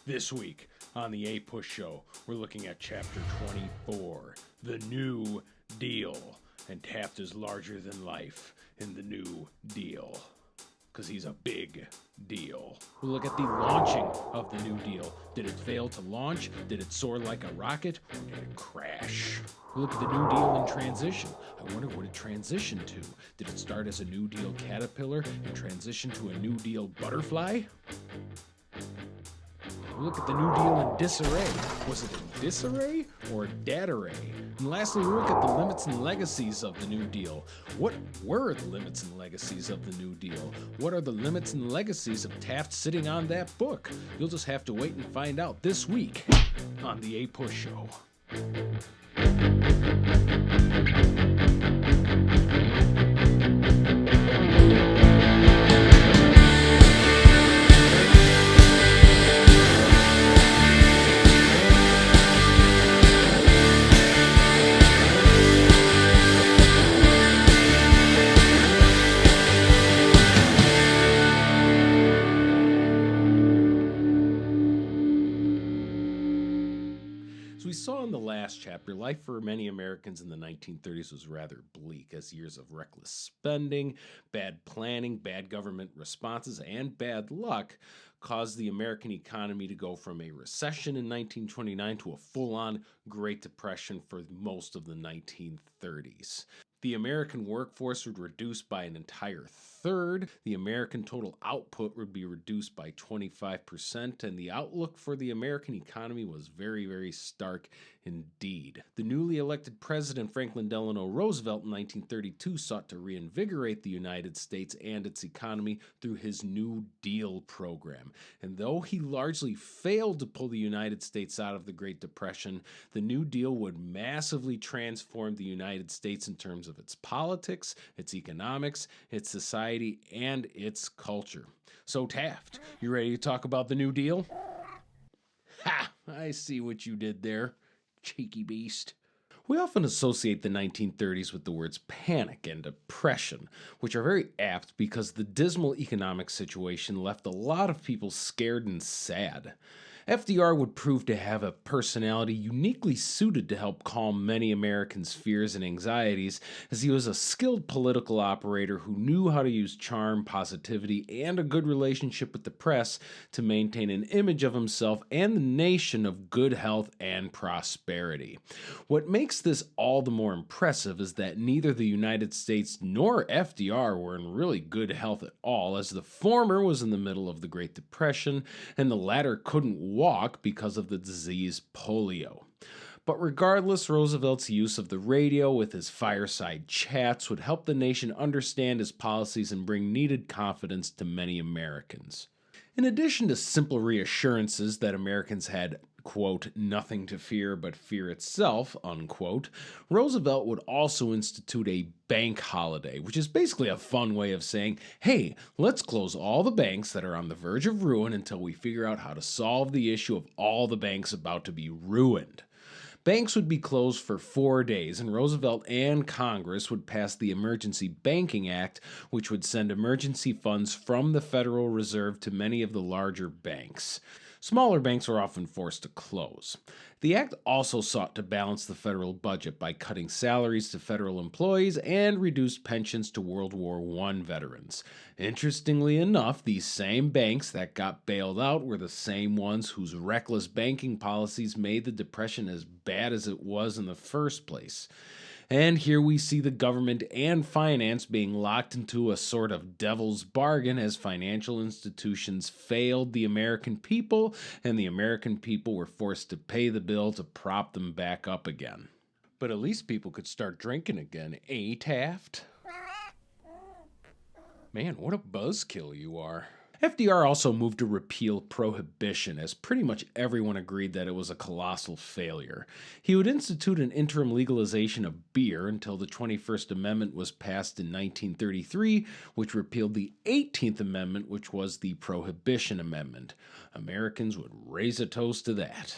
This week on the APUSH Show, we're looking at Chapter 24, The New Deal. And Taft is larger than life in the New Deal, because he's a big deal. We'll look at the launching of the New Deal. Did it fail to launch? Did it soar like a rocket? Or did it crash? We'll look at the New Deal in transition. I wonder what it transitioned to. Did it start as a New Deal caterpillar and transition to a New Deal butterfly? We'll look at the New Deal in disarray. Was it in disarray or datarray? And lastly, we'll look at the limits and legacies of the New Deal. What were the limits and legacies of the New Deal? What are the limits and legacies of Taft sitting on that book? You'll just have to wait and find out this week on the APUSH Show. We saw in the last chapter, life for many Americans in the 1930s was rather bleak as years of reckless spending, bad planning, bad government responses, and bad luck caused the American economy to go from a recession in 1929 to a full-on Great Depression for most of the 1930s. The American workforce would reduce by an entire third. The American total output would be reduced by 25%, and the outlook for the American economy was very, very stark indeed. The newly elected president Franklin Delano Roosevelt in 1932 sought to reinvigorate the United States and its economy through his New Deal program. And though he largely failed to pull the United States out of the Great Depression, the New Deal would massively transform the United States in terms of its politics, its economics, its society, and its culture. So Taft, you ready to talk about the New Deal? Ha! I see what you did there, cheeky beast. We often associate the 1930s with the words panic and depression, which are very apt because the dismal economic situation left a lot of people scared and sad. FDR would prove to have a personality uniquely suited to help calm many Americans' fears and anxieties, as he was a skilled political operator who knew how to use charm, positivity, and a good relationship with the press to maintain an image of himself and the nation of good health and prosperity. What makes this all the more impressive is that neither the United States nor FDR were in really good health at all, as the former was in the middle of the Great Depression and the latter couldn't walk because of the disease polio. But regardless, Roosevelt's use of the radio with his fireside chats would help the nation understand his policies and bring needed confidence to many Americans. In addition to simple reassurances that Americans had, quote, nothing to fear but fear itself, unquote, Roosevelt would also institute a bank holiday, which is basically a fun way of saying, hey, let's close all the banks that are on the verge of ruin until we figure out how to solve the issue of all the banks about to be ruined. Banks would be closed for 4 days, and Roosevelt and Congress would pass the Emergency Banking Act, which would send emergency funds from the Federal Reserve to many of the larger banks. Smaller banks were often forced to close. The act also sought to balance the federal budget by cutting salaries to federal employees and reduced pensions to World War I veterans. Interestingly enough, these same banks that got bailed out were the same ones whose reckless banking policies made the Depression as bad as it was in the first place. And here we see the government and finance being locked into a sort of devil's bargain as financial institutions failed the American people, and the American people were forced to pay the bill to prop them back up again. But at least people could start drinking again, eh, Taft? Man, what a buzzkill you are. FDR also moved to repeal Prohibition, as pretty much everyone agreed that it was a colossal failure. He would institute an interim legalization of beer until the 21st Amendment was passed in 1933, which repealed the 18th Amendment, which was the Prohibition Amendment. Americans would raise a toast to that.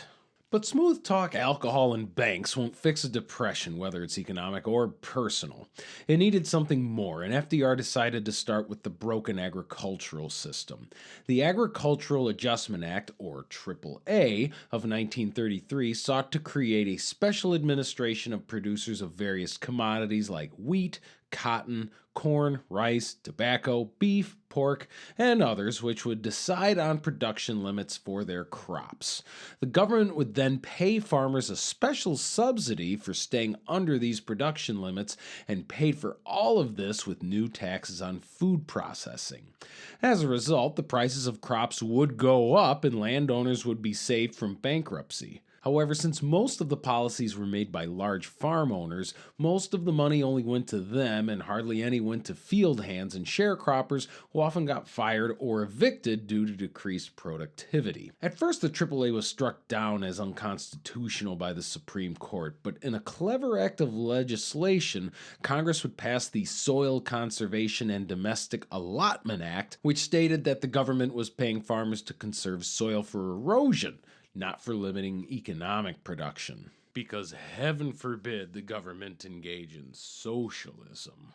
But smooth talk, alcohol, and banks won't fix a depression, whether it's economic or personal. It needed something more, and FDR decided to start with the broken agricultural system. The Agricultural Adjustment Act, or AAA, of 1933 sought to create a special administration of producers of various commodities like wheat, cotton, corn, rice, tobacco, beef, pork, and others, which would decide on production limits for their crops. The government would then pay farmers a special subsidy for staying under these production limits and paid for all of this with new taxes on food processing. As a result, the prices of crops would go up and landowners would be saved from bankruptcy. However, since most of the policies were made by large farm owners, most of the money only went to them and hardly any went to field hands and sharecroppers who often got fired or evicted due to decreased productivity. At first, the AAA was struck down as unconstitutional by the Supreme Court, but in a clever act of legislation, Congress would pass the Soil Conservation and Domestic Allotment Act, which stated that the government was paying farmers to conserve soil for erosion, not for limiting economic production. Because heaven forbid the government engage in socialism.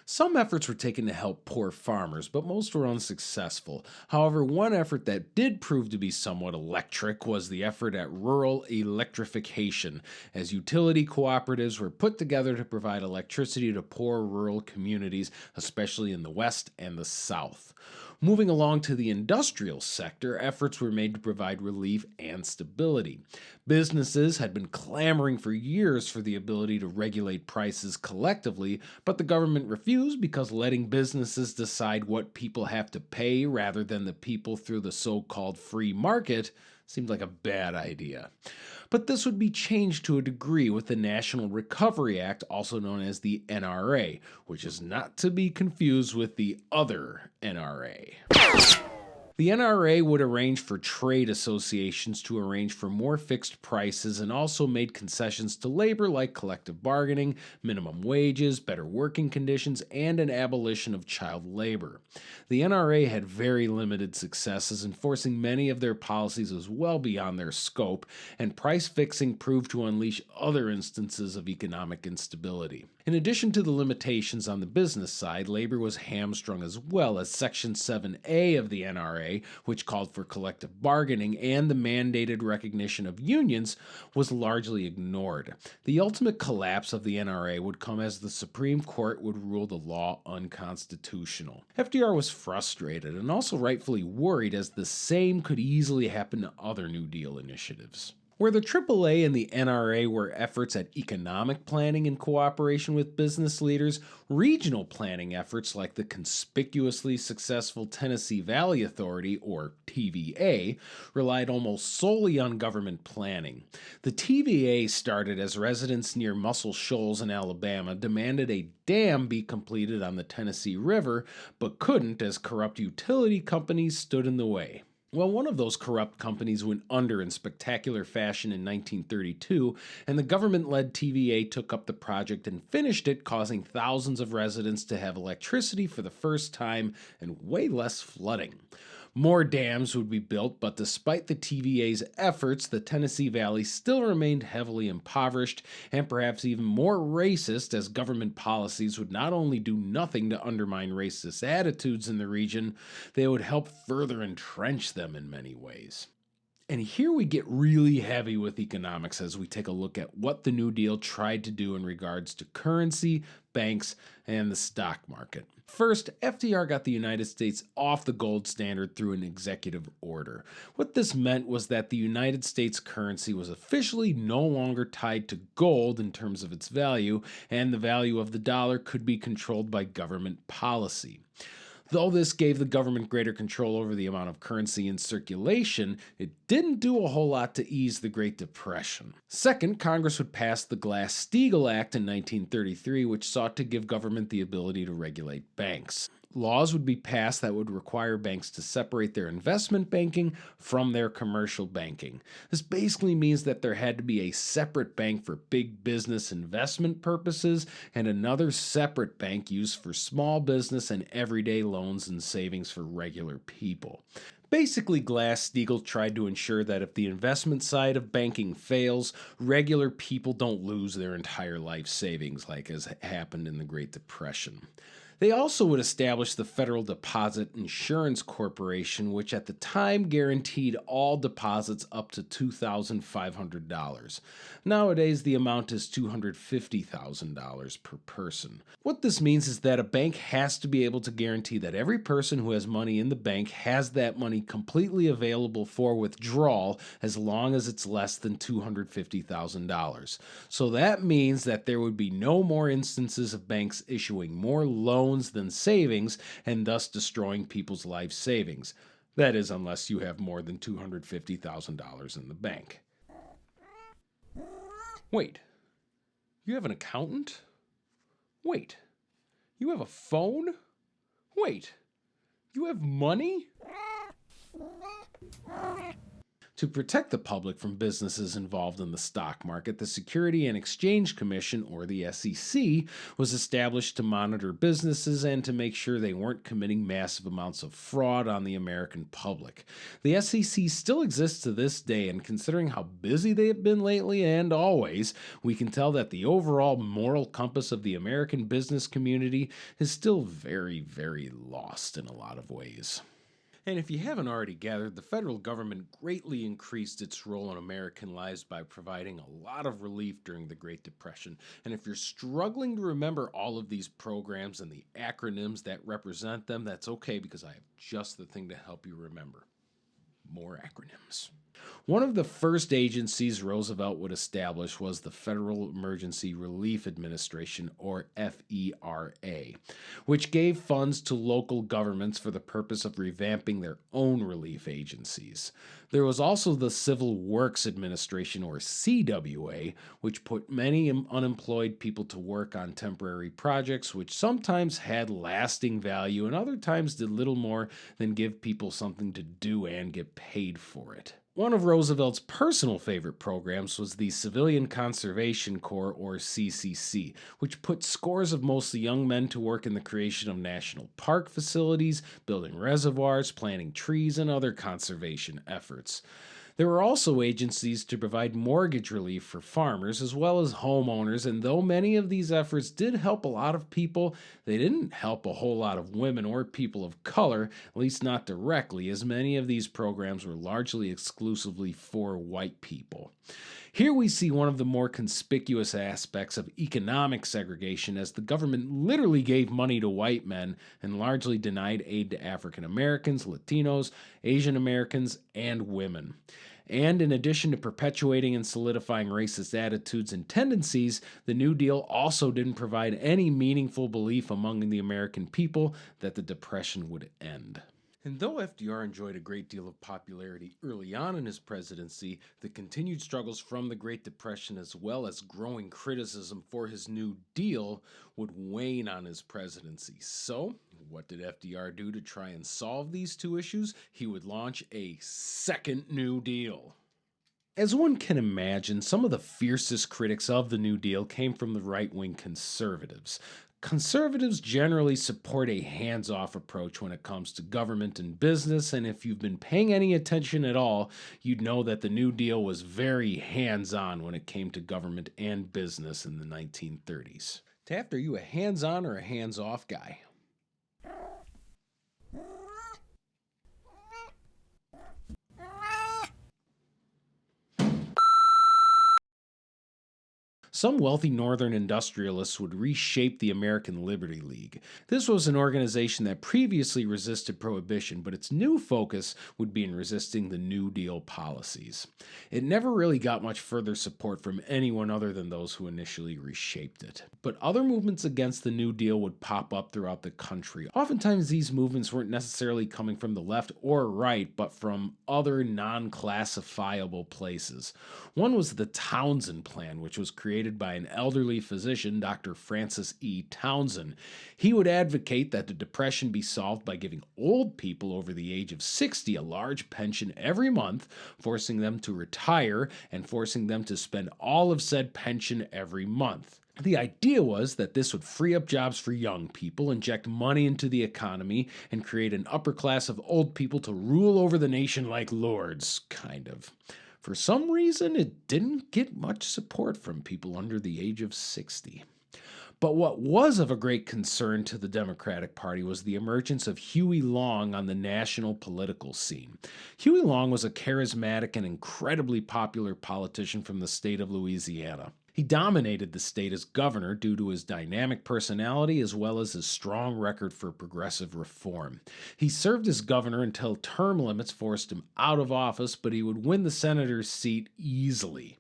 Some efforts were taken to help poor farmers, but most were unsuccessful. However, one effort that did prove to be somewhat electric was the effort at rural electrification, as utility cooperatives were put together to provide electricity to poor rural communities, especially in the West and the South. Moving along to the industrial sector, efforts were made to provide relief and stability. Businesses had been clamoring for years for the ability to regulate prices collectively, but the government refused because letting businesses decide what people have to pay rather than the people through the so-called free market seemed like a bad idea. But this would be changed to a degree with the National Recovery Act, also known as the NRA, which is not to be confused with the other NRA. The NRA would arrange for trade associations to arrange for more fixed prices and also made concessions to labor like collective bargaining, minimum wages, better working conditions, and an abolition of child labor. The NRA had very limited successes, enforcing many of their policies was well beyond their scope, and price fixing proved to unleash other instances of economic instability. In addition to the limitations on the business side, labor was hamstrung as well, as Section 7A of the NRA, which called for collective bargaining and the mandated recognition of unions, was largely ignored. The ultimate collapse of the NRA would come as the Supreme Court would rule the law unconstitutional. FDR was frustrated and also rightfully worried, as the same could easily happen to other New Deal initiatives. Where the AAA and the NRA were efforts at economic planning in cooperation with business leaders, regional planning efforts like the conspicuously successful Tennessee Valley Authority, or TVA, relied almost solely on government planning. The TVA started as residents near Muscle Shoals in Alabama demanded a dam be completed on the Tennessee River, but couldn't as corrupt utility companies stood in the way. Well, one of those corrupt companies went under in spectacular fashion in 1932, and the government-led TVA took up the project and finished it, causing thousands of residents to have electricity for the first time and way less flooding. More dams would be built, but despite the TVA's efforts, the Tennessee Valley still remained heavily impoverished and perhaps even more racist, as government policies would not only do nothing to undermine racist attitudes in the region, they would help further entrench them in many ways. And here we get really heavy with economics as we take a look at what the New Deal tried to do in regards to currency, banks, and the stock market. First, FDR got the United States off the gold standard through an executive order. What this meant was that the United States currency was officially no longer tied to gold in terms of its value, and the value of the dollar could be controlled by government policy. Though this gave the government greater control over the amount of currency in circulation, it didn't do a whole lot to ease the Great Depression. Second, Congress would pass the Glass-Steagall Act in 1933, which sought to give government the ability to regulate banks. Laws would be passed that would require banks to separate their investment banking from their commercial banking. This basically means that there had to be a separate bank for big business investment purposes and another separate bank used for small business and everyday loans and savings for regular people. Basically, Glass-Steagall tried to ensure that if the investment side of banking fails, regular people don't lose their entire life savings like has happened in the Great Depression. They also would establish the Federal Deposit Insurance Corporation, which at the time guaranteed all deposits up to $2,500. Nowadays, the amount is $250,000 per person. What this means is that a bank has to be able to guarantee that every person who has money in the bank has that money completely available for withdrawal as long as it's less than $250,000. So that means that there would be no more instances of banks issuing more loans than savings and thus destroying people's life savings. That is, unless you have more than $250,000 in the bank. Wait, you have an accountant? Wait, you have a phone? Wait, you have money? To protect the public from businesses involved in the stock market, the Security and Exchange Commission, or the SEC, was established to monitor businesses and to make sure they weren't committing massive amounts of fraud on the American public. The SEC still exists to this day, and considering how busy they have been lately and always, we can tell that the overall moral compass of the American business community is still very, very lost in a lot of ways. And if you haven't already gathered, the federal government greatly increased its role in American lives by providing a lot of relief during the Great Depression. And if you're struggling to remember all of these programs and the acronyms that represent them, that's okay because I have just the thing to help you remember. More acronyms. One of the first agencies Roosevelt would establish was the Federal Emergency Relief Administration, or FERA, which gave funds to local governments for the purpose of revamping their own relief agencies. There was also the Civil Works Administration, or CWA, which put many unemployed people to work on temporary projects, which sometimes had lasting value and other times did little more than give people something to do and get paid for it. One of Roosevelt's personal favorite programs was the Civilian Conservation Corps, or CCC, which put scores of mostly young men to work in the creation of national park facilities, building reservoirs, planting trees, and other conservation efforts. There were also agencies to provide mortgage relief for farmers as well as homeowners, and though many of these efforts did help a lot of people, they didn't help a whole lot of women or people of color, at least not directly, as many of these programs were largely exclusively for white people. Here we see one of the more conspicuous aspects of economic segregation, as the government literally gave money to white men and largely denied aid to African Americans, Latinos, Asian Americans, and women. And in addition to perpetuating and solidifying racist attitudes and tendencies, the New Deal also didn't provide any meaningful belief among the American people that the Depression would end. And though FDR enjoyed a great deal of popularity early on in his presidency, the continued struggles from the Great Depression as well as growing criticism for his New Deal would wane on his presidency. So, what did FDR do to try and solve these two issues? He would launch a second New Deal. As one can imagine, some of the fiercest critics of the New Deal came from the right-wing conservatives. Conservatives generally support a hands-off approach when it comes to government and business, and if you've been paying any attention at all, you'd know that the New Deal was very hands-on when it came to government and business in the 1930s. Taft, are you a hands-on or a hands-off guy? Some wealthy northern industrialists would reshape the American Liberty League. This was an organization that previously resisted Prohibition, but its new focus would be in resisting the New Deal policies. It never really got much further support from anyone other than those who initially reshaped it. But other movements against the New Deal would pop up throughout the country. Oftentimes these movements weren't necessarily coming from the left or right, but from other non-classifiable places. One was the Townsend Plan, which was created created by an elderly physician, Dr. Francis E. Townsend. He would advocate that the Depression be solved by giving old people over the age of 60 a large pension every month, forcing them to retire and forcing them to spend all of said pension every month. The idea was that this would free up jobs for young people, inject money into the economy, and create an upper class of old people to rule over the nation like lords, kind of. For some reason, it didn't get much support from people under the age of 60. But what was of a great concern to the Democratic Party was the emergence of Huey Long on the national political scene. Huey Long was a charismatic and incredibly popular politician from the state of Louisiana. He dominated the state as governor due to his dynamic personality as well as his strong record for progressive reform. He served as governor until term limits forced him out of office, but he would win the senator's seat easily.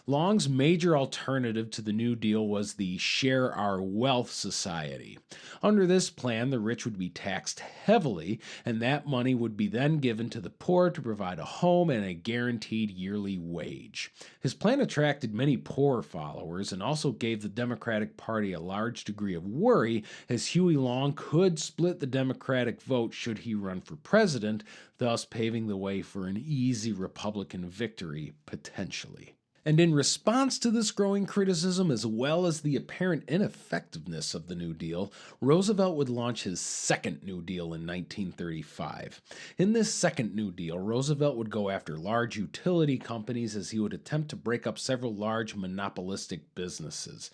Long's major alternative to the New Deal was the Share Our Wealth Society. Under this plan, the rich would be taxed heavily, and that money would be then given to the poor to provide a home and a guaranteed yearly wage. His plan attracted many poor followers and also gave the Democratic Party a large degree of worry, as Huey Long could split the Democratic vote should he run for president, thus paving the way for an easy Republican victory, potentially. And in response to this growing criticism, as well as the apparent ineffectiveness of the New Deal, Roosevelt would launch his second New Deal in 1935. In this second New Deal, Roosevelt would go after large utility companies as he would attempt to break up several large monopolistic businesses.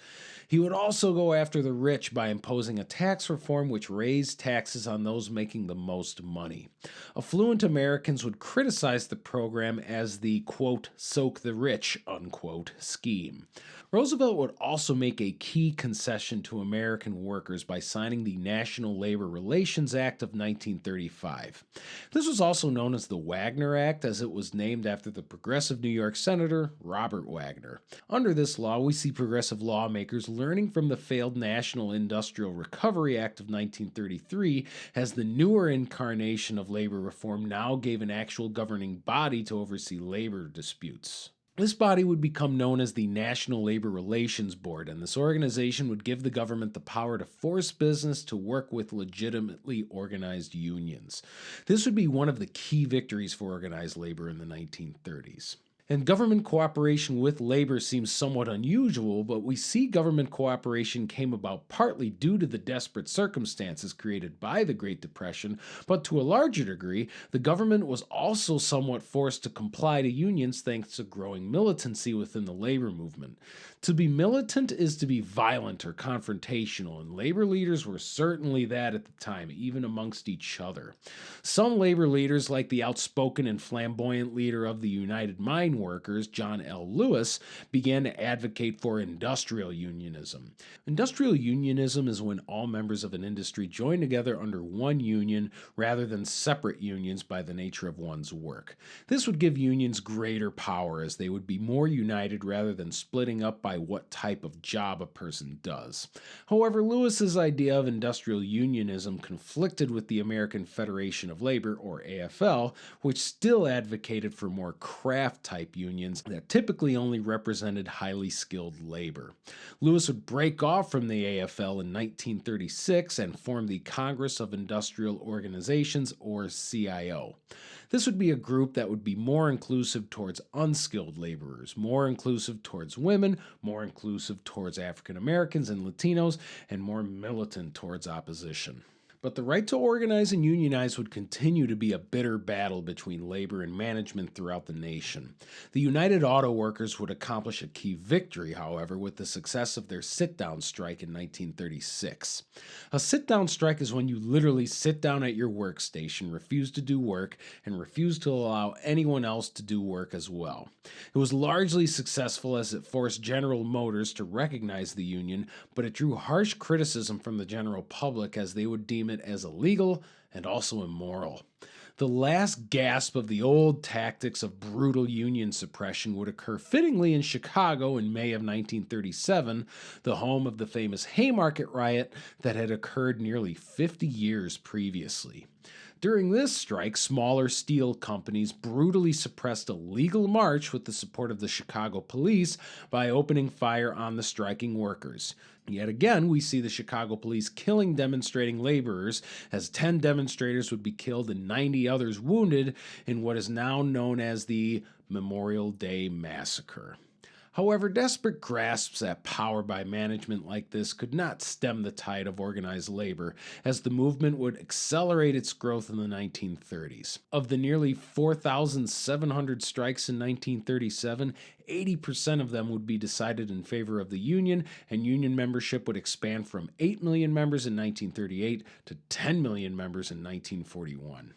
He would also go after the rich by imposing a tax reform which raised taxes on those making the most money. Affluent Americans would criticize the program as the, quote, soak the rich, unquote, scheme. Roosevelt would also make a key concession to American workers by signing the National Labor Relations Act of 1935. This was also known as the Wagner Act, as it was named after the progressive New York senator Robert Wagner. Under this law, we see progressive lawmakers learning from the failed National Industrial Recovery Act of 1933, as the newer incarnation of labor reform now gave an actual governing body to oversee labor disputes. This body would become known as the National Labor Relations Board, and this organization would give the government the power to force business to work with legitimately organized unions. This would be one of the key victories for organized labor in the 1930s. And government cooperation with labor seems somewhat unusual, but we see government cooperation came about partly due to the desperate circumstances created by the Great Depression, but to a larger degree, the government was also somewhat forced to comply to unions thanks to growing militancy within the labor movement. To be militant is to be violent or confrontational, and labor leaders were certainly that at the time, even amongst each other. Some labor leaders, like the outspoken and flamboyant leader of the United Mine Workers, John L. Lewis, began to advocate for industrial unionism. Industrial unionism is when all members of an industry join together under one union rather than separate unions by the nature of one's work. This would give unions greater power, as they would be more united rather than splitting up by what type of job a person does. However, Lewis's idea of industrial unionism conflicted with the American Federation of Labor, or AFL, which still advocated for more craft-type unions that typically only represented highly skilled labor. Lewis would break off from the AFL in 1936 and form the Congress of Industrial Organizations, or CIO. This would be a group that would be more inclusive towards unskilled laborers, more inclusive towards women, more inclusive towards African Americans and Latinos, and more militant towards opposition. But the right to organize and unionize would continue to be a bitter battle between labor and management throughout the nation. The United Auto Workers would accomplish a key victory, however, with the success of their sit-down strike in 1936. A sit-down strike is when you literally sit down at your workstation, refuse to do work, and refuse to allow anyone else to do work as well. It was largely successful as it forced General Motors to recognize the union, but it drew harsh criticism from the general public as they would deem it as illegal and also immoral. The last gasp of the old tactics of brutal union suppression would occur fittingly in Chicago in May of 1937, the home of the famous Haymarket riot that had occurred nearly 50 years previously. During this strike, smaller steel companies brutally suppressed a legal march with the support of the Chicago police by opening fire on the striking workers. Yet again, we see the Chicago police killing demonstrating laborers, as 10 demonstrators would be killed and 90 others wounded in what is now known as the Memorial Day Massacre. However, desperate grasps at power by management like this could not stem the tide of organized labor, as the movement would accelerate its growth in the 1930s. Of the nearly 4,700 strikes in 1937, 80% of them would be decided in favor of the Union, and Union membership would expand from 8 million members in 1938 to 10 million members in 1941.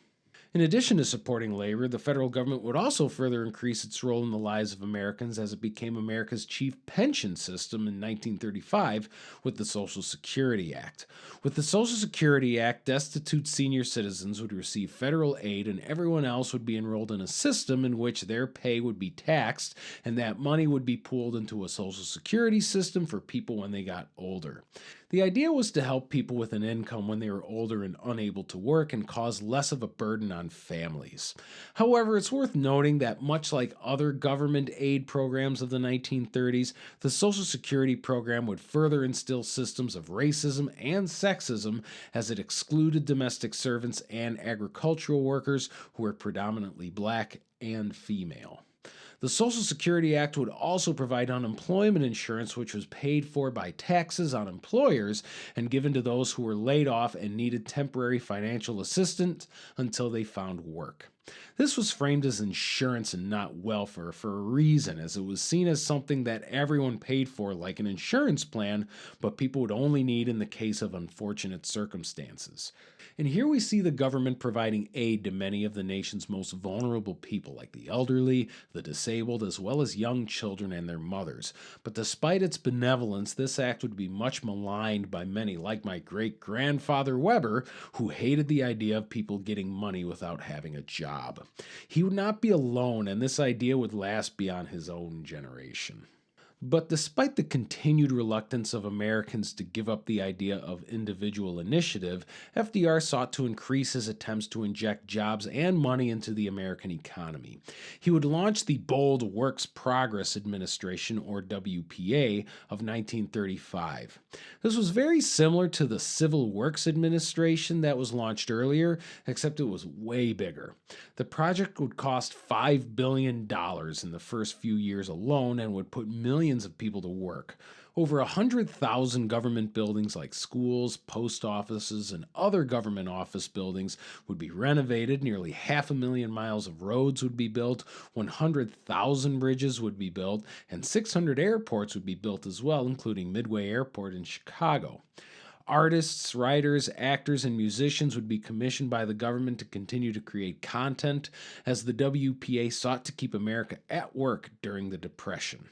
In addition to supporting labor, the federal government would also further increase its role in the lives of Americans as it became America's chief pension system in 1935 with the Social Security Act. With the Social Security Act, destitute senior citizens would receive federal aid and everyone else would be enrolled in a system in which their pay would be taxed and that money would be pooled into a Social Security system for people when they got older. The idea was to help people with an income when they were older and unable to work and cause less of a burden on families. However, it's worth noting that much like other government aid programs of the 1930s, the Social Security program would further instill systems of racism and sexism as it excluded domestic servants and agricultural workers who were predominantly black and female. The Social Security Act would also provide unemployment insurance, which was paid for by taxes on employers and given to those who were laid off and needed temporary financial assistance until they found work. This was framed as insurance and not welfare for a reason, as it was seen as something that everyone paid for like an insurance plan, but people would only need in the case of unfortunate circumstances. And here we see the government providing aid to many of the nation's most vulnerable people, like the elderly, the disabled, as well as young children and their mothers. But despite its benevolence, this act would be much maligned by many, like my great-grandfather Weber, who hated the idea of people getting money without having a job. He would not be alone, and this idea would last beyond his own generation. But despite the continued reluctance of Americans to give up the idea of individual initiative, FDR sought to increase his attempts to inject jobs and money into the American economy. He would launch the Bold Works Progress Administration, or WPA, of 1935. This was very similar to the Civil Works Administration that was launched earlier, except it was way bigger. The project would cost $5 billion in the first few years alone and would put millions of people to work. Over 100,000 government buildings like schools, post offices, and other government office buildings would be renovated. Nearly 500,000 miles of roads would be built, 100,000 bridges would be built, and 600 airports would be built as well, including Midway Airport in Chicago. Artists, writers, actors, and musicians would be commissioned by the government to continue to create content as the WPA sought to keep America at work during the Depression.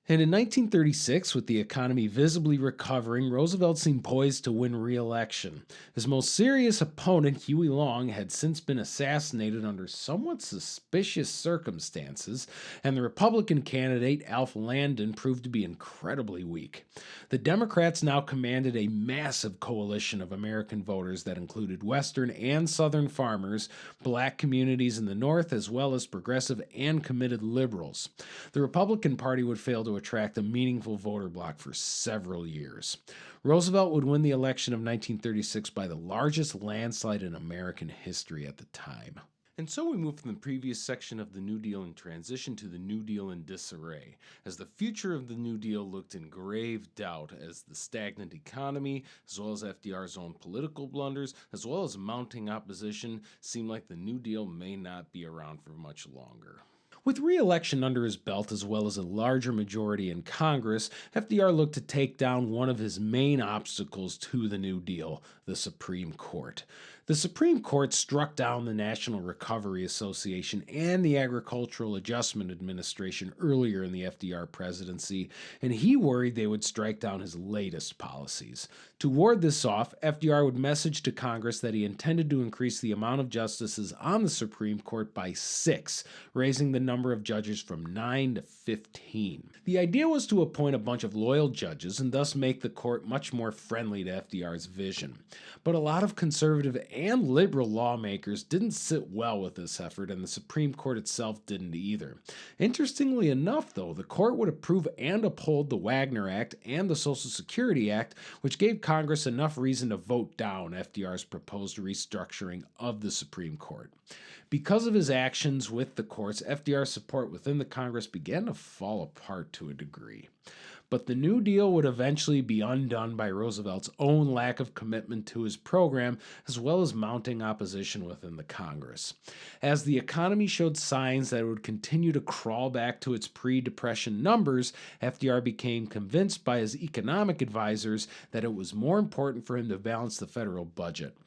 And in 1936, with the economy visibly recovering, Roosevelt seemed poised to win re-election. His most serious opponent, Huey Long, had since been assassinated under somewhat suspicious circumstances, and the Republican candidate, Alf Landon, proved to be incredibly weak. The Democrats now commanded a massive coalition of American voters that included Western and Southern farmers, black communities in the North, as well as progressive and committed liberals. The Republican Party would fail to attract a meaningful voter bloc for several years. Roosevelt would win the election of 1936 by the largest landslide in American history at the time. And so we move from the previous section of the New Deal in transition to the New Deal in disarray, as the future of the New Deal looked in grave doubt as the stagnant economy, as well as FDR's own political blunders, as well as mounting opposition, seemed like the New Deal may not be around for much longer. With re-election under his belt as well as a larger majority in Congress, FDR looked to take down one of his main obstacles to the New Deal, the Supreme Court. The Supreme Court struck down the National Recovery Association and the Agricultural Adjustment Administration earlier in the FDR presidency, and he worried they would strike down his latest policies. To ward this off, FDR would message to Congress that he intended to increase the amount of justices on the Supreme Court by 6, raising the number of judges from 9 to 15. The idea was to appoint a bunch of loyal judges and thus make the court much more friendly to FDR's vision. But a lot of conservative and liberal lawmakers didn't sit well with this effort, and the Supreme Court itself didn't either. Interestingly enough, though, the court would approve and uphold the Wagner Act and the Social Security Act, which gave Congress enough reason to vote down FDR's proposed restructuring of the Supreme Court. Because of his actions with the courts, FDR's support within the Congress began to fall apart to a degree. But the New Deal would eventually be undone by Roosevelt's own lack of commitment to his program, as well as mounting opposition within the Congress. As the economy showed signs that it would continue to crawl back to its pre-Depression numbers, FDR became convinced by his economic advisors that it was more important for him to balance the federal budget.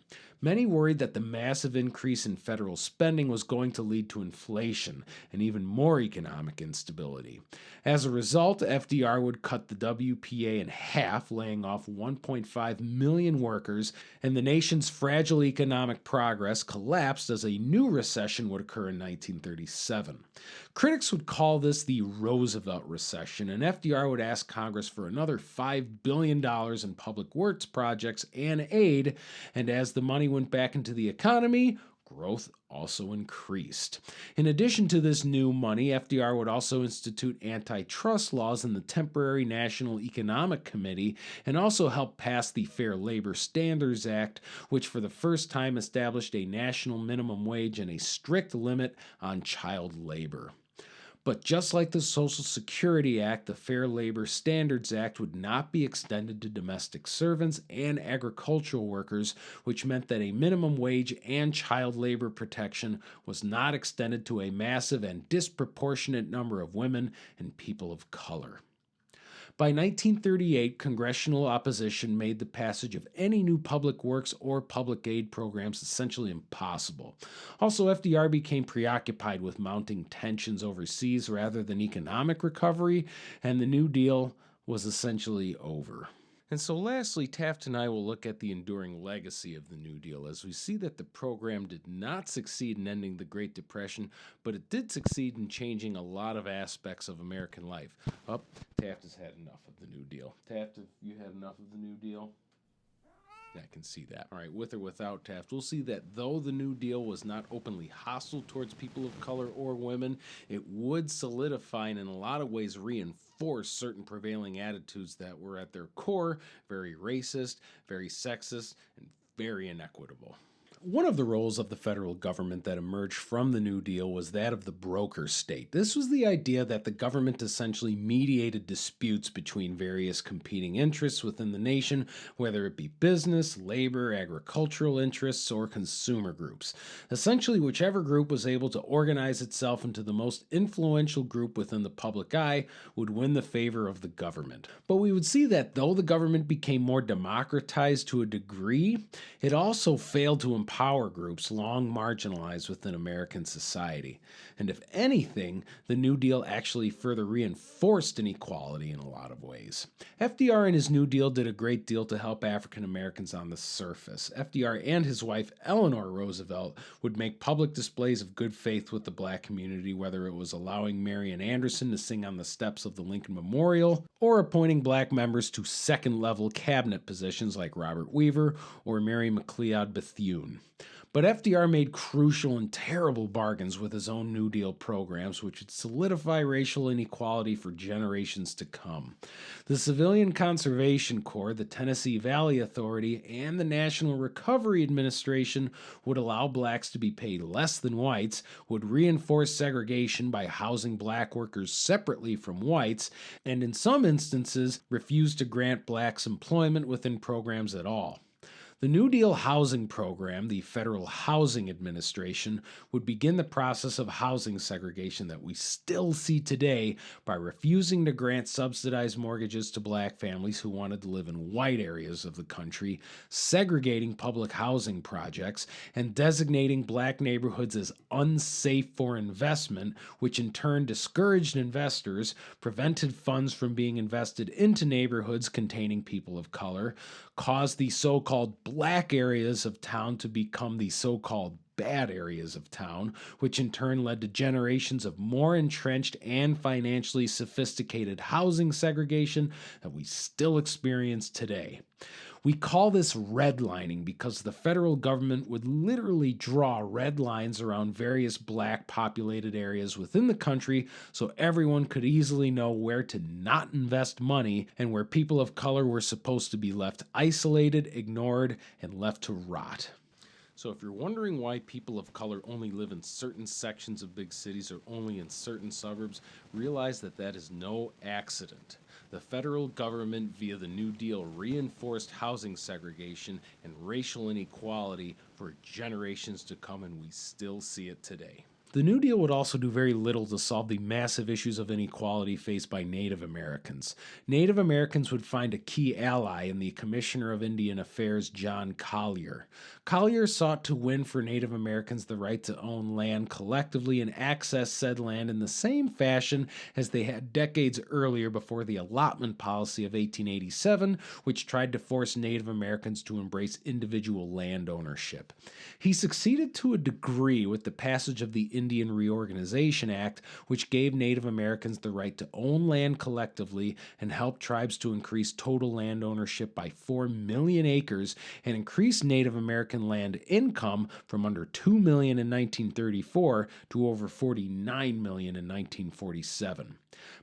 Many worried that the massive increase in federal spending was going to lead to inflation and even more economic instability. As a result, FDR would cut the WPA in half, laying off 1.5 million workers, and the nation's fragile economic progress collapsed as a new recession would occur in 1937. Critics would call this the Roosevelt recession, and FDR would ask Congress for another $5 billion in public works projects and aid, and as the money went back into the economy, growth also increased. In addition to this new money, FDR would also institute antitrust laws in the temporary National Economic Committee and also help pass the Fair Labor Standards Act, which for the first time established a national minimum wage and a strict limit on child labor. But just like the Social Security Act, the Fair Labor Standards Act would not be extended to domestic servants and agricultural workers, which meant that a minimum wage and child labor protection was not extended to a massive and disproportionate number of women and people of color. By 1938, congressional opposition made the passage of any new public works or public aid programs essentially impossible. Also, FDR became preoccupied with mounting tensions overseas rather than economic recovery, and the New Deal was essentially over. And so lastly, Taft and I will look at the enduring legacy of the New Deal, as we see that the program did not succeed in ending the Great Depression, but it did succeed in changing a lot of aspects of American life. Taft has had enough of the New Deal. Taft, have you had enough of the New Deal? I can see that. All right, with or without Taft, we'll see that though the New Deal was not openly hostile towards people of color or women, it would solidify and in a lot of ways reinforce certain prevailing attitudes that were at their core very racist, very sexist, and very inequitable. One of the roles of the federal government that emerged from the New Deal was that of the broker state. This was the idea that the government essentially mediated disputes between various competing interests within the nation, whether it be business, labor, agricultural interests, or consumer groups. Essentially, whichever group was able to organize itself into the most influential group within the public eye would win the favor of the government. But we would see that though the government became more democratized to a degree, it also failed to empower groups long marginalized within American society. And if anything, the New Deal actually further reinforced inequality in a lot of ways. FDR and his New Deal did a great deal to help African Americans on the surface. FDR and his wife, Eleanor Roosevelt, would make public displays of good faith with the black community, whether it was allowing Marian Anderson to sing on the steps of the Lincoln Memorial, or appointing black members to second-level cabinet positions like Robert Weaver or Mary McLeod Bethune. But FDR made crucial and terrible bargains with his own New Deal programs, which would solidify racial inequality for generations to come. The Civilian Conservation Corps, the Tennessee Valley Authority, and the National Recovery Administration would allow blacks to be paid less than whites, would reinforce segregation by housing black workers separately from whites, and in some instances refused to grant blacks employment within programs at all. The New Deal housing program, the Federal Housing Administration, would begin the process of housing segregation that we still see today by refusing to grant subsidized mortgages to black families who wanted to live in white areas of the country, segregating public housing projects, and designating black neighborhoods as unsafe for investment, which in turn discouraged investors, prevented funds from being invested into neighborhoods containing people of color, caused the so-called black areas of town to become the so-called bad areas of town, which in turn led to generations of more entrenched and financially sophisticated housing segregation that we still experience today. We call this redlining because the federal government would literally draw red lines around various black populated areas within the country so everyone could easily know where to not invest money and where people of color were supposed to be left isolated, ignored, and left to rot. So if you're wondering why people of color only live in certain sections of big cities or only in certain suburbs, realize that that is no accident. The federal government, via the New Deal, reinforced housing segregation and racial inequality for generations to come, and we still see it today. The New Deal would also do very little to solve the massive issues of inequality faced by Native Americans. Native Americans would find a key ally in the Commissioner of Indian Affairs, John Collier. Collier sought to win for Native Americans the right to own land collectively and access said land in the same fashion as they had decades earlier before the allotment policy of 1887, which tried to force Native Americans to embrace individual land ownership. He succeeded to a degree with the passage of the Indian Reorganization Act, which gave Native Americans the right to own land collectively and helped tribes to increase total land ownership by 4 million acres and increase Native American land income from under 2 million in 1934 to over 49 million in 1947.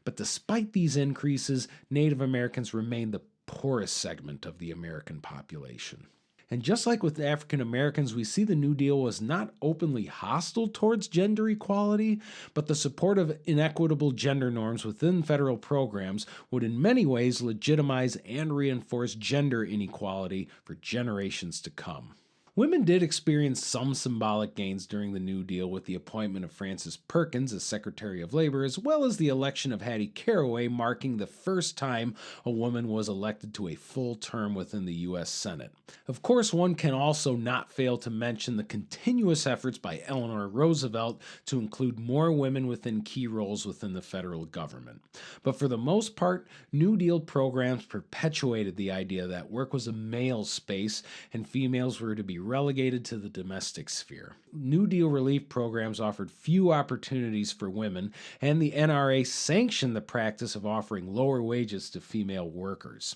But despite these increases, Native Americans remained the poorest segment of the American population. And just like with African Americans, we see the New Deal was not openly hostile towards gender equality, but the support of inequitable gender norms within federal programs would in many ways legitimize and reinforce gender inequality for generations to come. Women did experience some symbolic gains during the New Deal with the appointment of Frances Perkins as Secretary of Labor, as well as the election of Hattie Caraway, marking the first time a woman was elected to a full term within the U.S. Senate. Of course, one can also not fail to mention the continuous efforts by Eleanor Roosevelt to include more women within key roles within the federal government. But for the most part, New Deal programs perpetuated the idea that work was a male space and females were to be relegated to the domestic sphere. New Deal relief programs offered few opportunities for women, and the NRA sanctioned the practice of offering lower wages to female workers.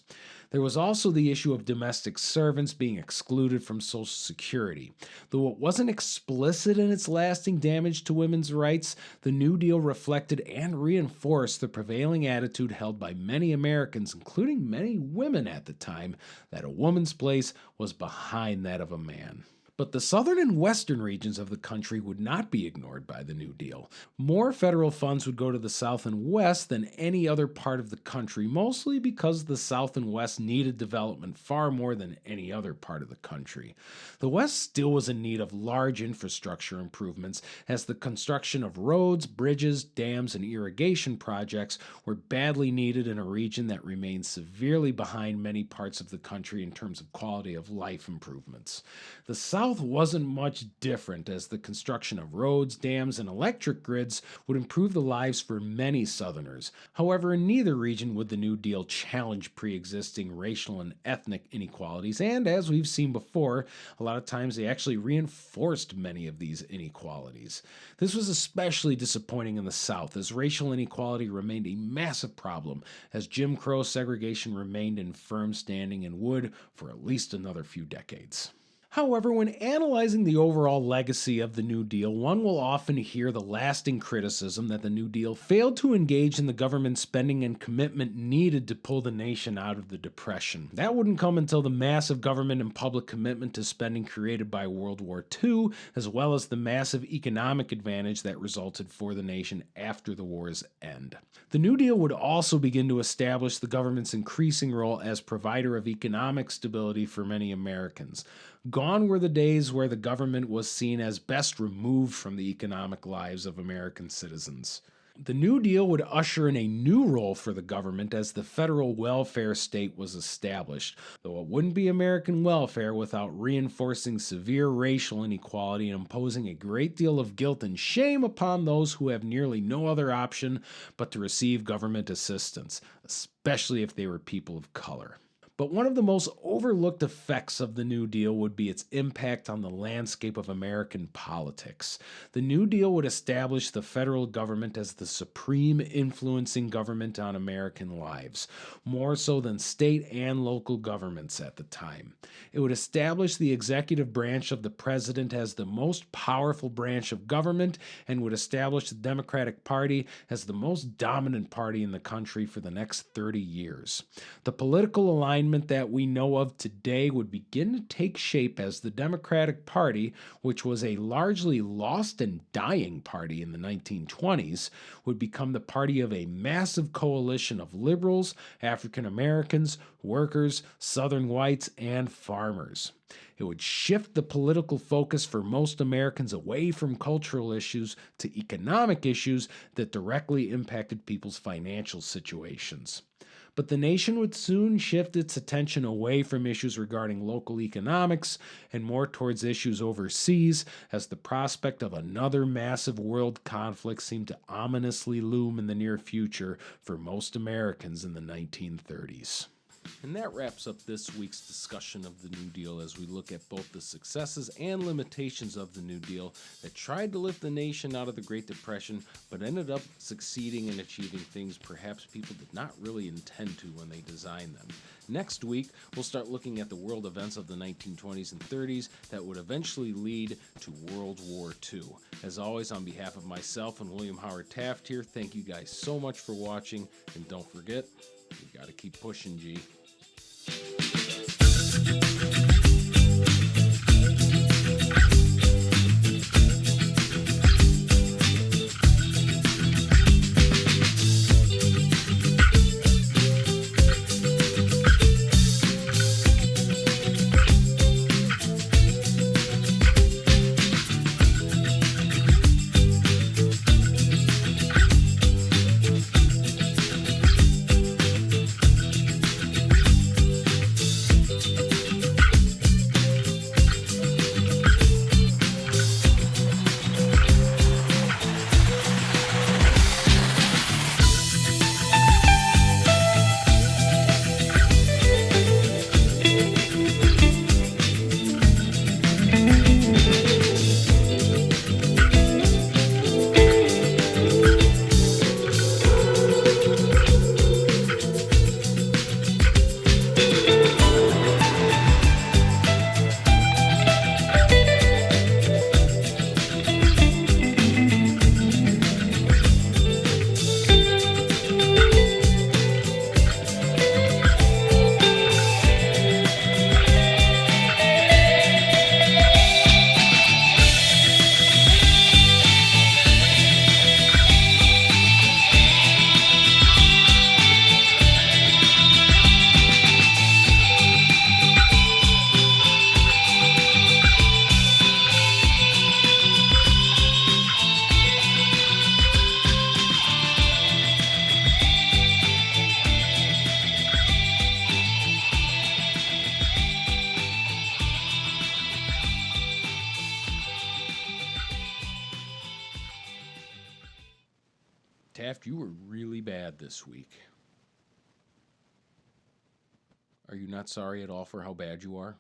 There was also the issue of domestic servants being excluded from Social Security. Though it wasn't explicit in its lasting damage to women's rights, the New Deal reflected and reinforced the prevailing attitude held by many Americans, including many women at the time, that a woman's place was behind that of a man. But the southern and western regions of the country would not be ignored by the New Deal. More federal funds would go to the South and West than any other part of the country, mostly because the South and West needed development far more than any other part of the country. The West still was in need of large infrastructure improvements, as the construction of roads, bridges, dams, and irrigation projects were badly needed in a region that remained severely behind many parts of the country in terms of quality of life improvements. The South wasn't much different, as the construction of roads, dams, and electric grids would improve the lives for many Southerners. However, in neither region would the New Deal challenge pre-existing racial and ethnic inequalities, and as we've seen before, a lot of times they actually reinforced many of these inequalities. This was especially disappointing in the South, as racial inequality remained a massive problem, as Jim Crow segregation remained in firm standing and would for at least another few decades. However, when analyzing the overall legacy of the New Deal, one will often hear the lasting criticism that the New Deal failed to engage in the government spending and commitment needed to pull the nation out of the Depression. That wouldn't come until the massive government and public commitment to spending created by World War II, as well as the massive economic advantage that resulted for the nation after the war's end. The New Deal would also begin to establish the government's increasing role as provider of economic stability for many Americans. Gone were the days where the government was seen as best removed from the economic lives of American citizens. The New Deal would usher in a new role for the government as the federal welfare state was established, though it wouldn't be American welfare without reinforcing severe racial inequality and imposing a great deal of guilt and shame upon those who have nearly no other option but to receive government assistance, especially if they were people of color. But one of the most overlooked effects of the New Deal would be its impact on the landscape of American politics. The New Deal would establish the federal government as the supreme influencing government on American lives, more so than state and local governments at the time. It would establish the executive branch of the president as the most powerful branch of government and would establish the Democratic Party as the most dominant party in the country for the next 30 years. The political alignment that we know of today would begin to take shape as the Democratic Party, which was a largely lost and dying party in the 1920s, would become the party of a massive coalition of liberals, African Americans, workers, Southern whites, and farmers. It would shift the political focus for most Americans away from cultural issues to economic issues that directly impacted people's financial situations. But the nation would soon shift its attention away from issues regarding local economics and more towards issues overseas, as the prospect of another massive world conflict seemed to ominously loom in the near future for most Americans in the 1930s. And that wraps up this week's discussion of the New Deal as we look at both the successes and limitations of the New Deal that tried to lift the nation out of the Great Depression but ended up succeeding in achieving things perhaps people did not really intend to when they designed them. Next week, we'll start looking at the world events of the 1920s and 30s that would eventually lead to World War II. As always, on behalf of myself and William Howard Taft here, thank you guys so much for watching, and don't forget, you gotta keep pushing, G. Taft, you were really bad this week. Are you not sorry at all for how bad you are?